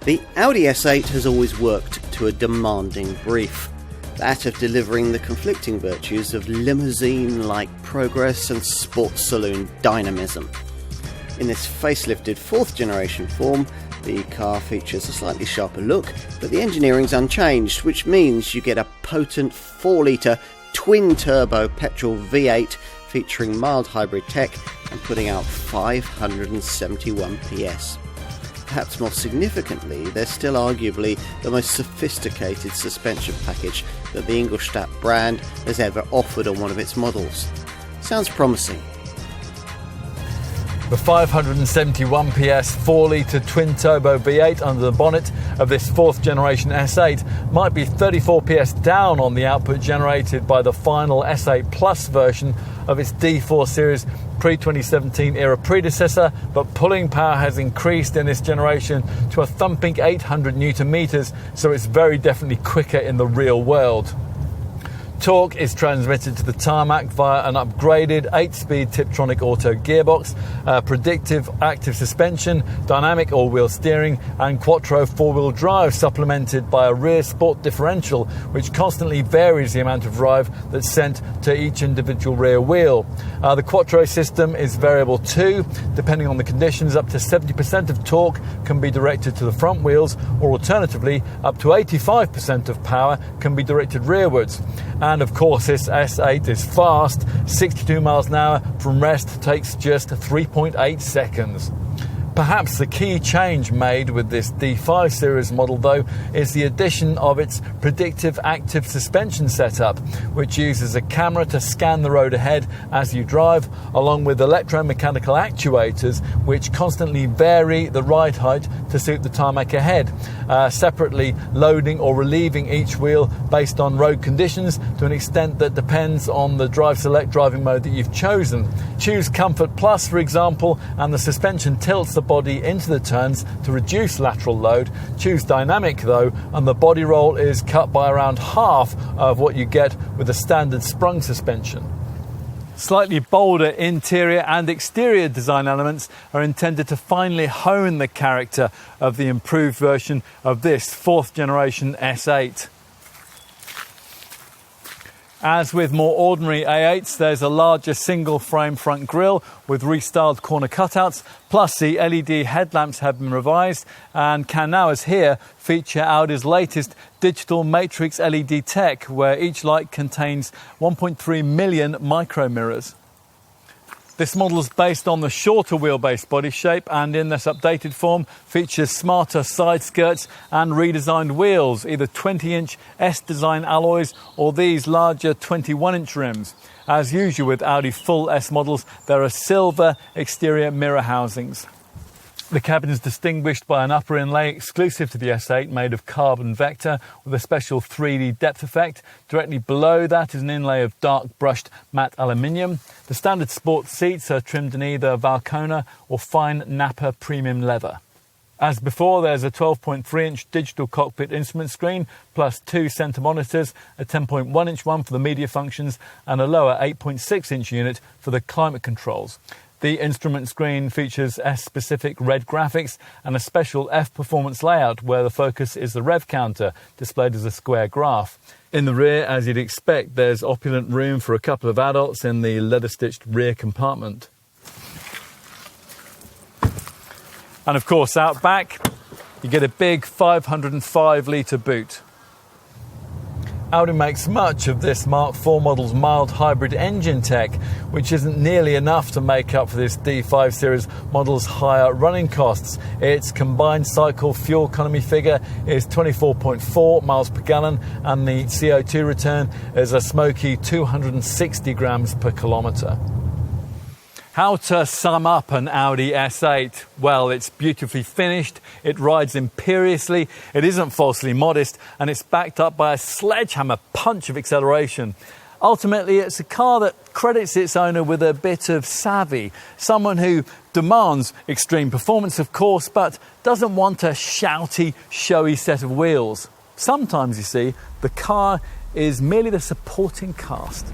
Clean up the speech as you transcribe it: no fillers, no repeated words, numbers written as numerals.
The Audi S8 has always worked to a demanding brief, that of delivering the conflicting virtues of limousine-like progress and sports saloon dynamism. In this facelifted fourth generation form, the car features a slightly sharper look, but the engineering's unchanged, which means you get a potent 4-litre twin-turbo petrol V8 featuring mild hybrid tech and putting out 571 PS. Perhaps more significantly, they're still arguably the most sophisticated suspension package that the Ingolstadt brand has ever offered on one of its models. Sounds promising. The 571 PS 4-litre twin-turbo V8 under the bonnet of this 4th generation S8 might be 34 PS down on the output generated by the final S8 Plus version of its D4 series pre-2017 era predecessor, but pulling power has increased in this generation to a thumping 800 Newton meters, so it's very definitely quicker in the real world. Torque is transmitted to the tarmac via an upgraded 8-speed Tiptronic auto gearbox, predictive active suspension, dynamic all-wheel steering and quattro 4-wheel drive, supplemented by a rear sport differential which constantly varies the amount of drive that's sent to each individual rear wheel. The quattro system is variable too, depending on the conditions. Up to 70% of torque can be directed to the front wheels, or alternatively up to 85% of power can be directed rearwards. And of course this S8 is fast. 62 miles an hour from rest takes just 3.8 seconds. Perhaps the key change made with this D5 series model, though, is the addition of its predictive active suspension setup, which uses a camera to scan the road ahead as you drive, along with electromechanical actuators which constantly vary the ride height to suit the tarmac ahead, separately loading or relieving each wheel based on road conditions to an extent that depends on the drive select driving mode that you've chosen. Choose Comfort Plus, for example, and the suspension tilts the body into the turns to reduce lateral load. Choose Dynamic though, and the body roll is cut by around half of what you get with a standard sprung suspension. Slightly bolder interior and exterior design elements are intended to finally hone the character of the improved version of this 4th generation S8. As with more ordinary A8s, there's a larger single-frame front grille with restyled corner cutouts, plus the LED headlamps have been revised and can now, as here, feature Audi's latest digital matrix LED tech, where each light contains 1.3 million micro mirrors. This model is based on the shorter wheelbase body shape and in this updated form features smarter side skirts and redesigned wheels, either 20-inch S-design alloys or these larger 21-inch rims. As usual with Audi full S models, there are silver exterior mirror housings. The cabin is distinguished by an upper inlay exclusive to the S8 made of carbon vector with a special 3D depth effect. Directly below that is an inlay of dark brushed matte aluminium. The standard sport seats are trimmed in either Valcona or fine Napa premium leather. As before, there's a 12.3-inch digital cockpit instrument screen, plus 2 centre monitors, a 10.1-inch one for the media functions and a lower 8.6-inch unit for the climate controls. The instrument screen features S-specific red graphics and a special F-performance layout where the focus is the rev counter, displayed as a square graph. In the rear, as you'd expect, there's opulent room for a couple of adults in the leather-stitched rear compartment. And of course, out back, you get a big 505-litre boot. Audi makes much of this Mark IV model's mild hybrid engine tech, which isn't nearly enough to make up for this D5 series model's higher running costs. Its combined cycle fuel economy figure is 24.4 miles per gallon, and the CO2 return is a smoky 260 grams per kilometre. How to sum up an Audi S8? Well, it's beautifully finished, it rides imperiously, it isn't falsely modest, and it's backed up by a sledgehammer punch of acceleration. Ultimately, it's a car that credits its owner with a bit of savvy, someone who demands extreme performance, of course, but doesn't want a shouty, showy set of wheels. Sometimes, you see, the car is merely the supporting cast.